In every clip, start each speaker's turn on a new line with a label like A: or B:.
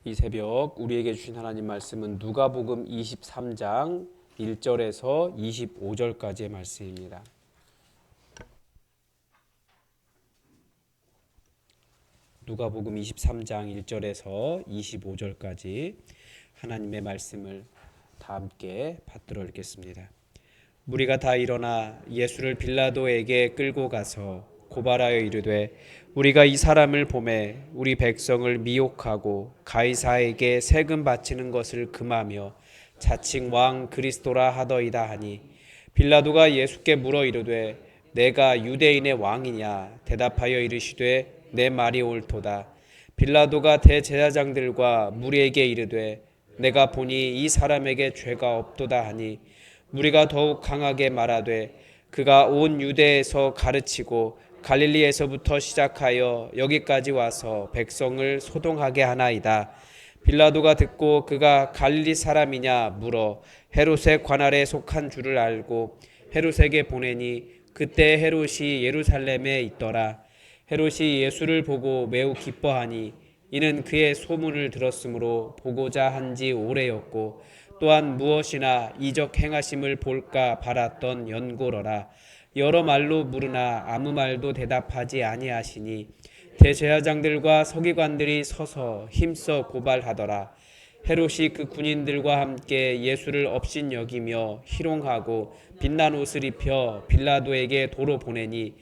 A: 이 새벽 우리에게 주신 하나님 말씀은 누가복음 23장 1절에서 25절까지의 말씀입니다. 누가복음 23장 1절에서 25절까지 하나님의 말씀을 다 함께 받들어 읽겠습니다. 무리가 다 일어나 예수를 빌라도에게 끌고 가서 고발하여 이르되 우리가 이 사람을 보매 우리 백성을 미혹하고 가이사에게 세금 바치는 것을 금하며 자칭 왕 그리스도라 하더이다 하니 빌라도가 예수께 물어 이르되 내가 유대인의 왕이냐 대답하여 이르시되 내 말이 옳도다. 빌라도가 대제사장들과 무리에게 이르되 내가 보니 이 사람에게 죄가 없도다 하니 무리가 더욱 강하게 말하되 그가 온 유대에서 가르치고 갈릴리에서부터 시작하여 여기까지 와서 백성을 소동하게 하나이다. 빌라도가 듣고 그가 갈릴리 사람이냐 물어 헤롯의 관할에 속한 줄을 알고 헤롯에게 보내니 그때 헤롯이 예루살렘에 있더라. 헤롯이 예수를 보고 매우 기뻐하니 이는 그의 소문을 들었으므로 보고자 한지 오래였고 또한 무엇이나 이적 행하심을 볼까 바랐던 연고로라. 여러 말로 물으나 아무 말도 대답하지 아니하시니 대제사장들과 서기관들이 서서 힘써 고발하더라. 헤롯이 그 군인들과 함께 예수를 업신여기며 희롱하고 빛난 옷을 입혀 빌라도에게 도로 보내니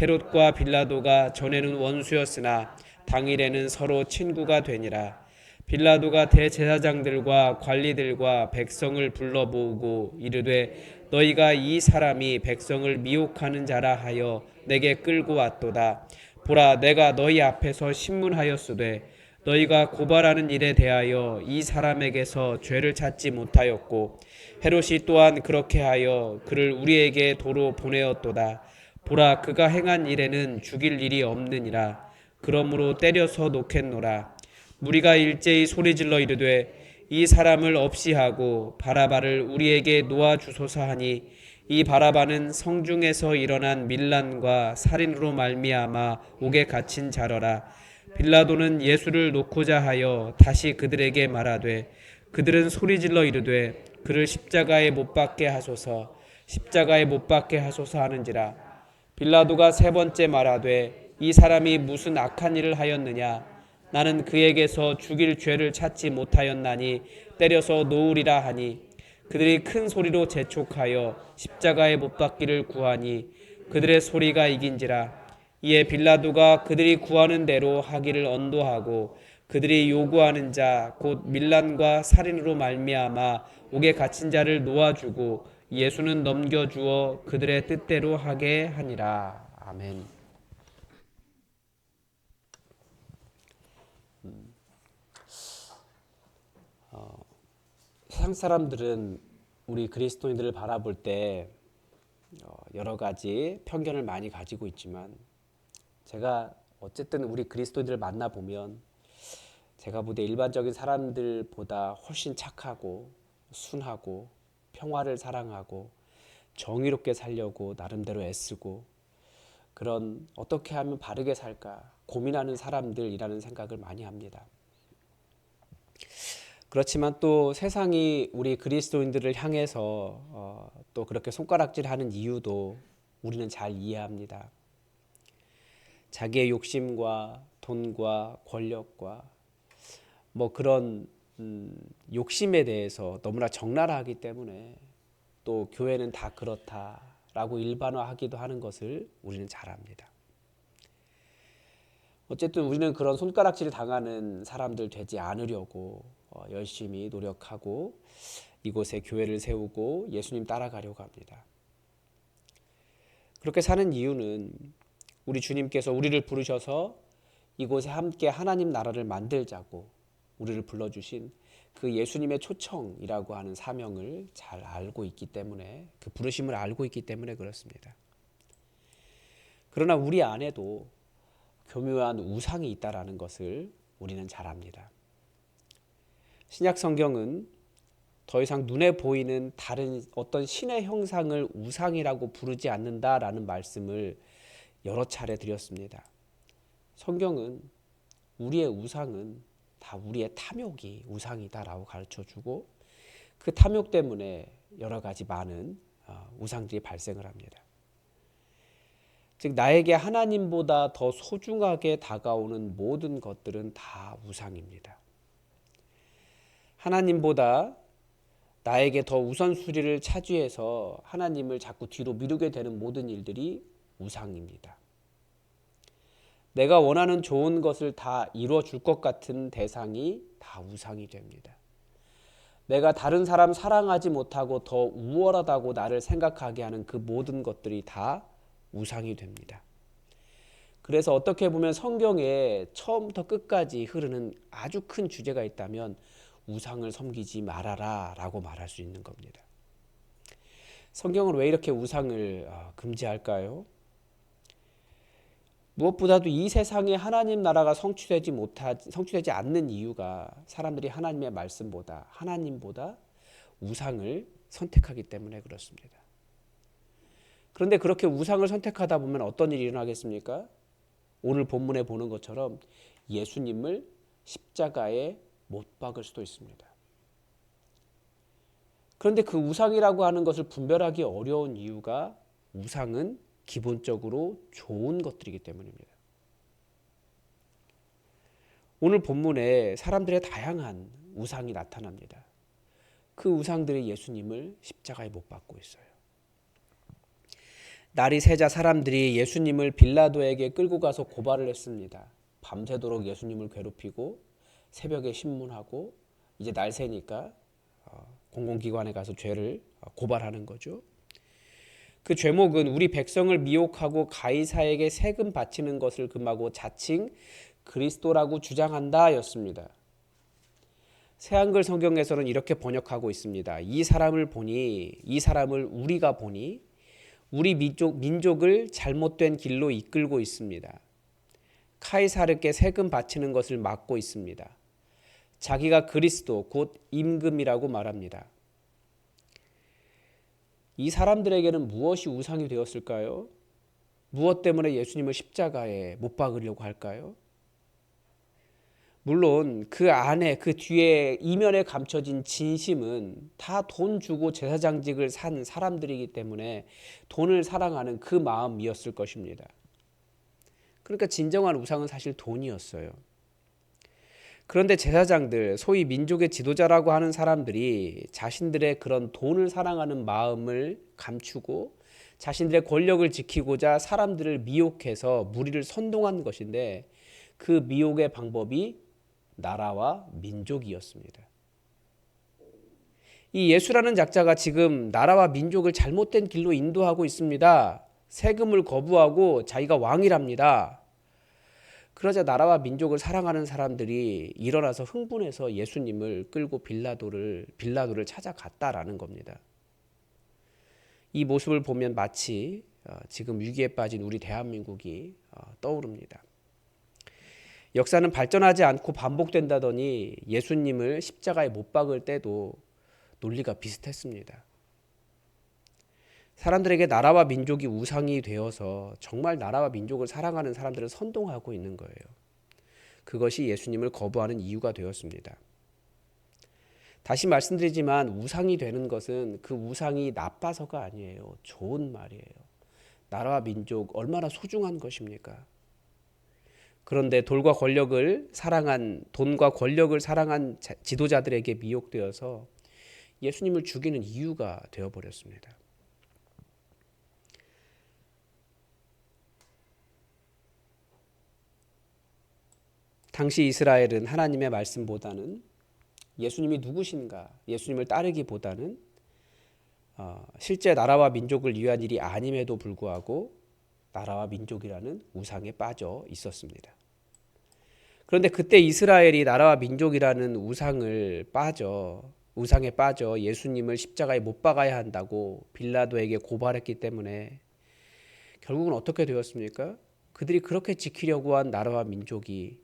A: 헤롯과 빌라도가 전에는 원수였으나 당일에는 서로 친구가 되니라. 빌라도가 대제사장들과 관리들과 백성을 불러 모으고 이르되 너희가 이 사람이 백성을 미혹하는 자라 하여 내게 끌고 왔도다. 보라 내가 너희 앞에서 신문하였으되 너희가 고발하는 일에 대하여 이 사람에게서 죄를 찾지 못하였고 헤롯이 또한 그렇게 하여 그를 우리에게 도로 보내었도다. 보라 그가 행한 일에는 죽일 일이 없느니라. 그러므로 때려서 놓겠노라. 무리가 일제히 소리질러 이르되 이 사람을 없이 하고 바라바를 우리에게 놓아 주소서 하니 이 바라바는 성중에서 일어난 밀란과 살인으로 말미암아 옥에 갇힌 자러라. 빌라도는 예수를 놓고자 하여 다시 그들에게 말하되 그들은 소리질러 이르되 그를 십자가에 못 박게 하소서 십자가에 못 박게 하소서 하는지라. 빌라도가 세 번째 말하되 이 사람이 무슨 악한 일을 하였느냐 나는 그에게서 죽일 죄를 찾지 못하였나니 때려서 놓으리라 하니 그들이 큰 소리로 재촉하여 십자가에 못 박기를 구하니 그들의 소리가 이긴지라. 이에 빌라도가 그들이 구하는 대로 하기를 언도하고 그들이 요구하는 자 곧 밀란과 살인으로 말미암아 옥에 갇힌 자를 놓아주고 예수는 넘겨주어 그들의 뜻대로 하게 하니라. 아멘. 세상 사람들은 우리 그리스도인들을 바라볼 때 여러 가지 편견을 많이 가지고 있지만 제가 어쨌든 우리 그리스도인들을 만나보면 제가 보기에 일반적인 사람들보다 훨씬 착하고 순하고 평화를 사랑하고 정의롭게 살려고 나름대로 애쓰고 그런 어떻게 하면 바르게 살까 고민하는 사람들이라는 생각을 많이 합니다. 그렇지만 또 세상이 우리 그리스도인들을 향해서 또 그렇게 손가락질하는 이유도 우리는 잘 이해합니다. 자기의 욕심과 돈과 권력과 뭐 그런 욕심에 대해서 너무나 적나라하기 때문에 또 교회는 다 그렇다라고 일반화하기도 하는 것을 우리는 잘 압니다. 어쨌든 우리는 그런 손가락질을 당하는 사람들 되지 않으려고 열심히 노력하고 이곳에 교회를 세우고 예수님 따라가려고 합니다. 그렇게 사는 이유는 우리 주님께서 우리를 부르셔서 이곳에 함께 하나님 나라를 만들자고 우리를 불러주신 그 예수님의 초청이라고 하는 사명을 잘 알고 있기 때문에 그 부르심을 알고 있기 때문에 그렇습니다. 그러나 우리 안에도 교묘한 우상이 있다라는 것을 우리는 잘 압니다. 신약 성경은 더 이상 눈에 보이는 다른 어떤 신의 형상을 우상이라고 부르지 않는다라는 말씀을 여러 차례 드렸습니다. 성경은 우리의 우상은 다 우리의 탐욕이 우상이다라고 가르쳐주고 그 탐욕 때문에 여러 가지 많은 우상들이 발생을 합니다. 즉 나에게 하나님보다 더 소중하게 다가오는 모든 것들은 다 우상입니다. 하나님보다 나에게 더 우선순위를 차지해서 하나님을 자꾸 뒤로 미루게 되는 모든 일들이 우상입니다. 내가 원하는 좋은 것을 다 이루어 줄 것 같은 대상이 다 우상이 됩니다. 내가 다른 사람 사랑하지 못하고 더 우월하다고 나를 생각하게 하는 그 모든 것들이 다 우상이 됩니다. 그래서 어떻게 보면 성경에 처음부터 끝까지 흐르는 아주 큰 주제가 있다면 우상을 섬기지 말아라 라고 말할 수 있는 겁니다. 성경은 왜 이렇게 우상을 금지할까요? 무엇보다도 이 세상에 하나님 나라가 성취되지 않는 이유가 사람들이 하나님의 말씀보다 하나님보다 우상을 선택하기 때문에 그렇습니다. 그런데 그렇게 우상을 선택하다 보면 어떤 일이 일어나겠습니까? 오늘 본문에 보는 것처럼 예수님을 십자가에 못 박을 수도 있습니다. 그런데 그 우상이라고 하는 것을 분별하기 어려운 이유가 우상은 기본적으로 좋은 것들이기 때문입니다. 오늘 본문에 사람들의 다양한 우상이 나타납니다. 그 우상들이 예수님을 십자가에 못 박고 있어요. 날이 새자 사람들이 예수님을 빌라도에게 끌고 가서 고발을 했습니다. 밤새도록 예수님을 괴롭히고 새벽에 신문하고 이제 날 새니까 공공기관에 가서 죄를 고발하는 거죠. 그 죄목은 우리 백성을 미혹하고 가이사에게 세금 바치는 것을 금하고 자칭 그리스도라고 주장한다 였습니다. 새한글 성경에서는 이렇게 번역하고 있습니다. 이 사람을 우리가 보니 우리 민족을 잘못된 길로 이끌고 있습니다. 카이사르께 세금 바치는 것을 막고 있습니다. 자기가 그리스도 곧 임금이라고 말합니다. 이 사람들에게는 무엇이 우상이 되었을까요? 무엇 때문에 예수님을 십자가에 못 박으려고 할까요? 물론 그 안에 그 뒤에 이면에 감춰진 진심은 다 돈 주고 제사장직을 산 사람들이기 때문에 돈을 사랑하는 그 마음이었을 것입니다. 그러니까 진정한 우상은 사실 돈이었어요. 그런데 제사장들, 소위 민족의 지도자라고 하는 사람들이 자신들의 그런 돈을 사랑하는 마음을 감추고 자신들의 권력을 지키고자 사람들을 미혹해서 무리를 선동한 것인데 그 미혹의 방법이 나라와 민족이었습니다. 이 예수라는 작자가 지금 나라와 민족을 잘못된 길로 인도하고 있습니다. 세금을 거부하고 자기가 왕이랍니다. 그러자 나라와 민족을 사랑하는 사람들이 일어나서 흥분해서 예수님을 끌고 빌라도를 찾아갔다라는 겁니다. 이 모습을 보면 마치 지금 위기에 빠진 우리 대한민국이 떠오릅니다. 역사는 발전하지 않고 반복된다더니 예수님을 십자가에 못 박을 때도 논리가 비슷했습니다. 사람들에게 나라와 민족이 우상이 되어서 정말 나라와 민족을 사랑하는 사람들을 선동하고 있는 거예요. 그것이 예수님을 거부하는 이유가 되었습니다. 다시 말씀드리지만 우상이 되는 것은 그 우상이 나빠서가 아니에요. 좋은 말이에요. 나라와 민족 얼마나 소중한 것입니까? 그런데 돈과 권력을 사랑한 지도자들에게 미혹되어서 예수님을 죽이는 이유가 되어버렸습니다. 당시 이스라엘은 하나님의 말씀보다는 예수님이 누구신가, 예수님을 따르기보다는 실제 나라와 민족을 위한 일이 아님에도 불구하고 나라와 민족이라는 우상에 빠져 있었습니다. 그런데 그때 이스라엘이 나라와 민족이라는 우상에 빠져 예수님을 십자가에 못 박아야 한다고 빌라도에게 고발했기 때문에 결국은 어떻게 되었습니까? 그들이 그렇게 지키려고 한 나라와 민족이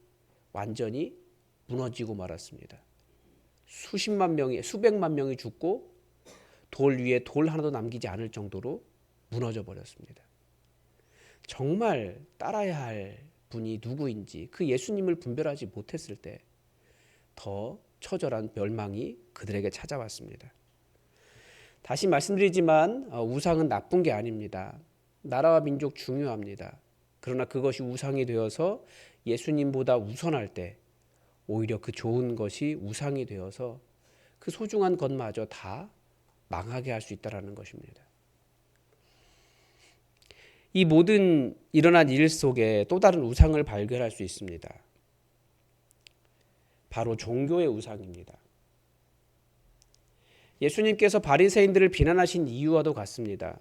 A: 완전히 무너지고 말았습니다. 수백만 명이 죽고 돌 위에 돌 하나도 남기지 않을 정도로 무너져 버렸습니다. 정말 따라야 할 분이 누구인지 그 예수님을 분별하지 못했을 때 더 처절한 멸망이 그들에게 찾아왔습니다. 다시 말씀드리지만 우상은 나쁜 게 아닙니다. 나라와 민족 중요합니다. 그러나 그것이 우상이 되어서 예수님보다 우선할 때 오히려 그 좋은 것이 우상이 되어서 그 소중한 것마저 다 망하게 할 수 있다는 것입니다. 이 모든 일어난 일 속에 또 다른 우상을 발견할 수 있습니다. 바로 종교의 우상입니다. 예수님께서 바리새인들을 비난하신 이유와도 같습니다.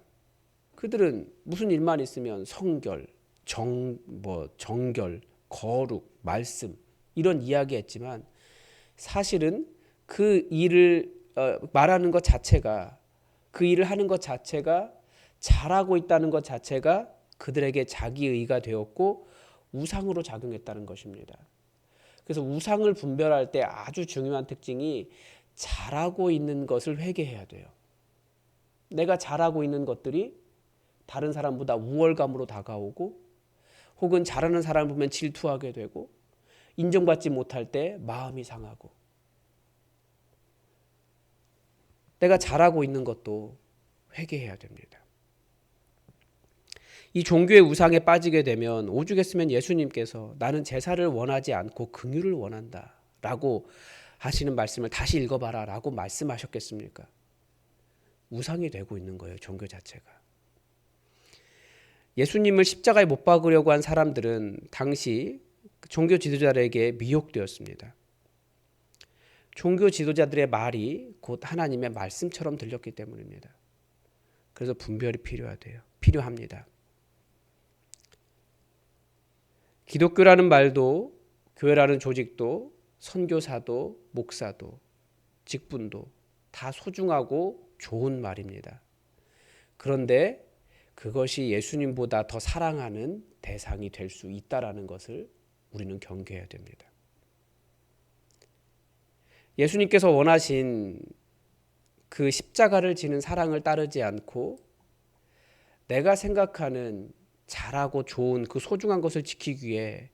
A: 그들은 무슨 일만 있으면 성결, 정결, 거룩, 말씀 이런 이야기했지만 사실은 그 일을 말하는 것 자체가, 그 일을 하는 것 자체가, 잘하고 있다는 것 자체가 그들에게 자기의가 되었고 우상으로 작용했다는 것입니다. 그래서 우상을 분별할 때 아주 중요한 특징이 잘하고 있는 것을 회개해야 돼요. 내가 잘하고 있는 것들이 다른 사람보다 우월감으로 다가오고 혹은 잘하는 사람을 보면 질투하게 되고 인정받지 못할 때 마음이 상하고, 내가 잘하고 있는 것도 회개해야 됩니다. 이 종교의 우상에 빠지게 되면 오죽했으면 예수님께서 나는 제사를 원하지 않고 긍휼을 원한다 라고 하시는 말씀을 다시 읽어봐라 라고 말씀하셨겠습니까? 우상이 되고 있는 거예요, 종교 자체가. 예수님을 십자가에 못 박으려고 한 사람들은 당시 종교 지도자들에게 미혹되었습니다. 종교 지도자들의 말이 곧 하나님의 말씀처럼 들렸기 때문입니다. 그래서 분별이 필요합니다. 기독교라는 말도, 교회라는 조직도, 선교사도, 목사도, 직분도 다 소중하고 좋은 말입니다. 그런데 그것이 예수님보다 더 사랑하는 대상이 될 수 있다라는 것을 우리는 경계해야 됩니다. 예수님께서 원하신 그 십자가를 지는 사랑을 따르지 않고 내가 생각하는 잘하고 좋은 그 소중한 것을 지키기 위해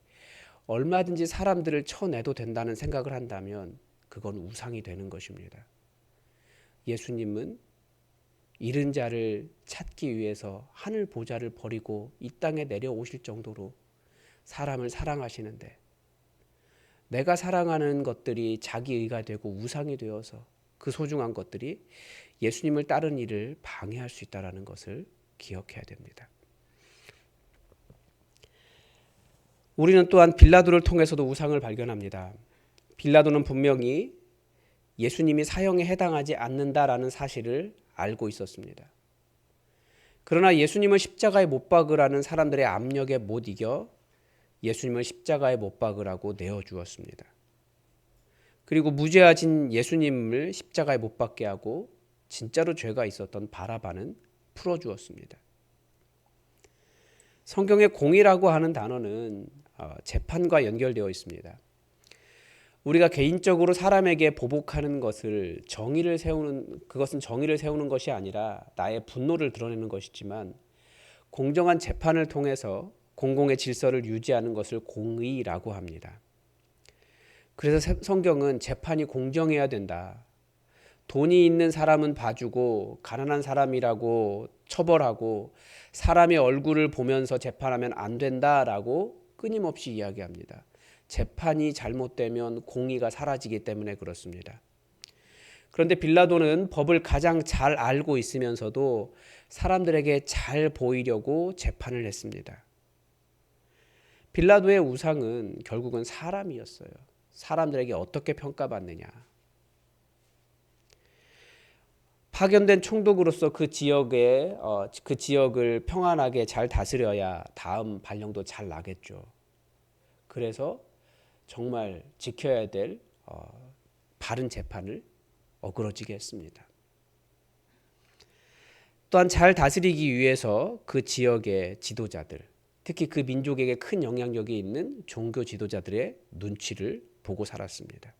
A: 얼마든지 사람들을 쳐내도 된다는 생각을 한다면 그건 우상이 되는 것입니다. 예수님은 잃은 자를 찾기 위해서 하늘 보좌를 버리고 이 땅에 내려오실 정도로 사람을 사랑하시는데 내가 사랑하는 것들이 자기의가 되고 우상이 되어서 그 소중한 것들이 예수님을 따르는 일을 방해할 수 있다는 것을 기억해야 됩니다. 우리는 또한 빌라도를 통해서도 우상을 발견합니다. 빌라도는 분명히 예수님이 사형에 해당하지 않는다라는 사실을 알고 있었습니다. 그러나 예수님을 십자가에 못 박으라는 사람들의 압력에 못 이겨 예수님을 십자가에 못 박으라고 내어주었습니다. 그리고 무죄하신 예수님을 십자가에 못 박게 하고 진짜로 죄가 있었던 바라바는 풀어주었습니다. 성경의 공의라고 하는 단어는 재판과 연결되어 있습니다. 우리가 개인적으로 사람에게 보복하는 것을 그것은 정의를 세우는 것이 아니라 나의 분노를 드러내는 것이지만 공정한 재판을 통해서 공공의 질서를 유지하는 것을 공의라고 합니다. 그래서 성경은 재판이 공정해야 된다. 돈이 있는 사람은 봐주고 가난한 사람이라고 처벌하고 사람의 얼굴을 보면서 재판하면 안 된다라고 끊임없이 이야기합니다. 재판이 잘못되면 공의가 사라지기 때문에 그렇습니다. 그런데 빌라도는 법을 가장 잘 알고 있으면서도 사람들에게 잘 보이려고 재판을 했습니다. 빌라도의 우상은 결국은 사람이었어요. 사람들에게 어떻게 평가받느냐. 파견된 총독으로서 그 지역을 평안하게 잘 다스려야 다음 발령도 잘 나겠죠. 그래서 정말 지켜야 될 바른 재판을 어그러지게 했습니다. 또한 잘 다스리기 위해서 그 지역의 지도자들, 특히 그 민족에게 큰 영향력이 있는 종교 지도자들의 눈치를 보고 살았습니다.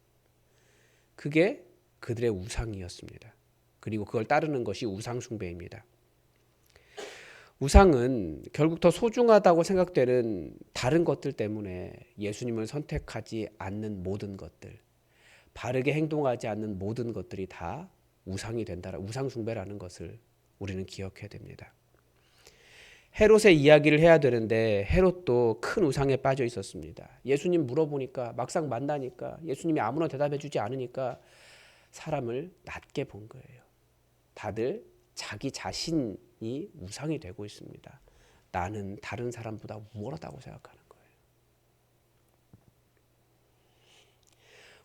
A: 그게 그들의 우상이었습니다. 그리고 그걸 따르는 것이 우상숭배입니다. 우상은 결국 더 소중하다고 생각되는 다른 것들 때문에 예수님을 선택하지 않는 모든 것들, 바르게 행동하지 않는 모든 것들이 다 우상이 된다. 우상 숭배라는 것을 우리는 기억해야 됩니다. 헤롯의 이야기를 해야 되는데 헤롯도 큰 우상에 빠져 있었습니다. 예수님 물어보니까 막상 만나니까 예수님이 아무나 대답해 주지 않으니까 사람을 낮게 본 거예요. 다들 자기 자신이 우상이 되고 있습니다. 나는 다른 사람보다 우월하다고 생각하는 거예요.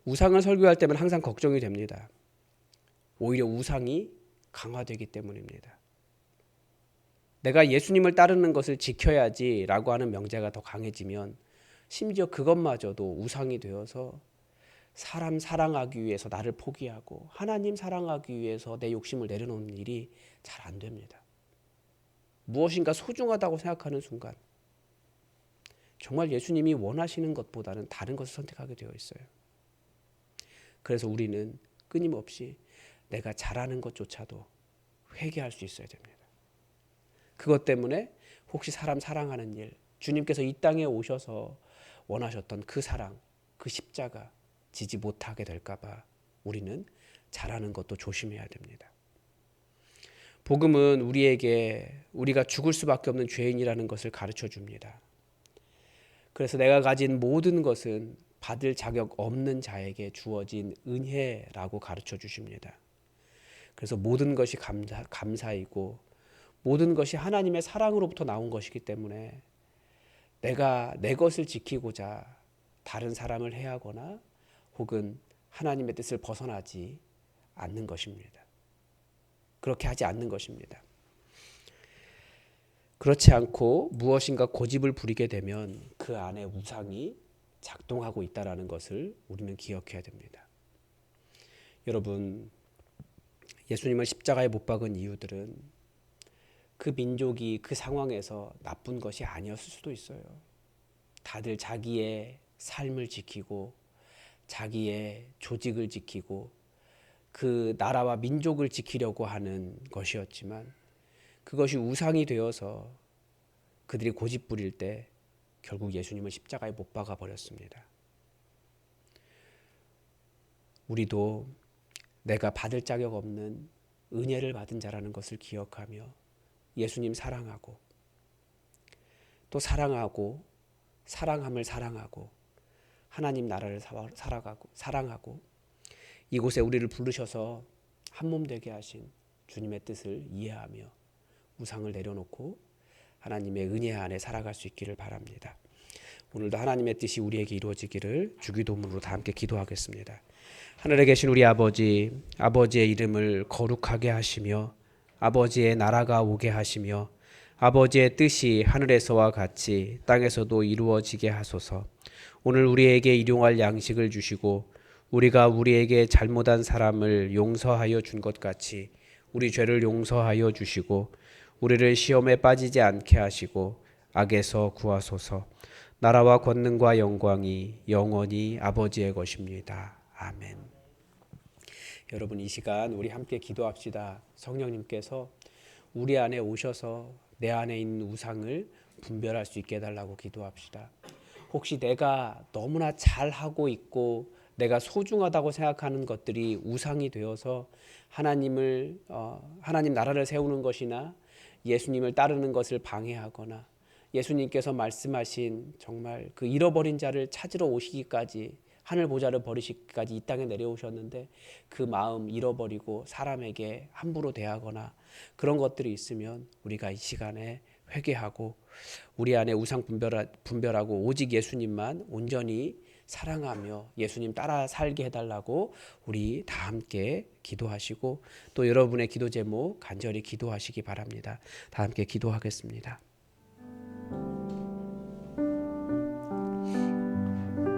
A: 우상을 설교할 때면 항상 걱정이 됩니다. 오히려 우상이 강화되기 때문입니다. 내가 예수님을 따르는 것을 지켜야지라고 하는 명제가 더 강해지면 심지어 그것마저도 우상이 되어서 사람 사랑하기 위해서 나를 포기하고 하나님 사랑하기 위해서 내 욕심을 내려놓는 일이 잘 안 됩니다. 무엇인가 소중하다고 생각하는 순간 정말 예수님이 원하시는 것보다는 다른 것을 선택하게 되어 있어요. 그래서 우리는 끊임없이 내가 잘하는 것조차도 회개할 수 있어야 됩니다. 그것 때문에 혹시 사람 사랑하는 일, 주님께서 이 땅에 오셔서 원하셨던 그 사랑, 그 십자가 지지 못하게 될까 봐 우리는 잘하는 것도 조심해야 됩니다. 복음은 우리에게 우리가 죽을 수밖에 없는 죄인이라는 것을 가르쳐 줍니다. 그래서 내가 가진 모든 것은 받을 자격 없는 자에게 주어진 은혜라고 가르쳐 주십니다. 그래서 모든 것이 감사이고 모든 것이 하나님의 사랑으로부터 나온 것이기 때문에 내가 내 것을 지키고자 다른 사람을 해하거나 혹은 하나님의 뜻을 벗어나지 않는 것입니다. 그렇게 하지 않는 것입니다. 그렇지 않고 무엇인가 고집을 부리게 되면 그 안에 우상이 작동하고 있다는 것을 우리는 기억해야 됩니다. 여러분, 예수님을 십자가에 못 박은 이유들은 그 민족이 그 상황에서 나쁜 것이 아니었을 수도 있어요. 다들 자기의 삶을 지키고 자기의 조직을 지키고 그 나라와 민족을 지키려고 하는 것이었지만 그것이 우상이 되어서 그들이 고집 부릴 때 결국 예수님을 십자가에 못 박아 버렸습니다. 우리도 내가 받을 자격 없는 은혜를 받은 자라는 것을 기억하며 예수님 사랑하고 또 사랑하고 사랑함을 사랑하고 하나님 나라를 사랑하고 이곳에 우리를 부르셔서 한 몸 되게 하신 주님의 뜻을 이해하며 우상을 내려놓고 하나님의 은혜 안에 살아갈 수 있기를 바랍니다. 오늘도 하나님의 뜻이 우리에게 이루어지기를 주기도문으로 다 함께 기도하겠습니다. 하늘에 계신 우리 아버지, 아버지의 이름을 거룩하게 하시며 아버지의 나라가 오게 하시며 아버지의 뜻이 하늘에서와 같이 땅에서도 이루어지게 하소서. 오늘 우리에게 일용할 양식을 주시고 우리가 우리에게 잘못한 사람을 용서하여 준 것 같이 우리 죄를 용서하여 주시고 우리를 시험에 빠지지 않게 하시고 악에서 구하소서. 나라와 권능과 영광이 영원히 아버지의 것입니다. 아멘. 여러분, 이 시간 우리 함께 기도합시다. 성령님께서 우리 안에 오셔서 내 안에 있는 우상을 분별할 수 있게 해달라고 기도합시다. 혹시 내가 너무나 잘하고 있고 내가 소중하다고 생각하는 것들이 우상이 되어서 하나님 나라를 세우는 것이나 예수님을 따르는 것을 방해하거나 예수님께서 말씀하신 정말 그 잃어버린 자를 찾으러 오시기까지 하늘 보좌를 버리시기까지 이 땅에 내려오셨는데 그 마음 잃어버리고 사람에게 함부로 대하거나 그런 것들이 있으면 우리가 이 시간에 회개하고 우리 안에 우상 분별하고 오직 예수님만 온전히 사랑하며 예수님 따라 살게 해달라고 우리 다 함께 기도하시고 또 여러분의 기도 제목 간절히 기도하시기 바랍니다. 다 함께 기도하겠습니다.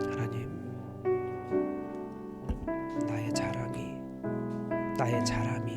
A: 하나님, 나의 자랑이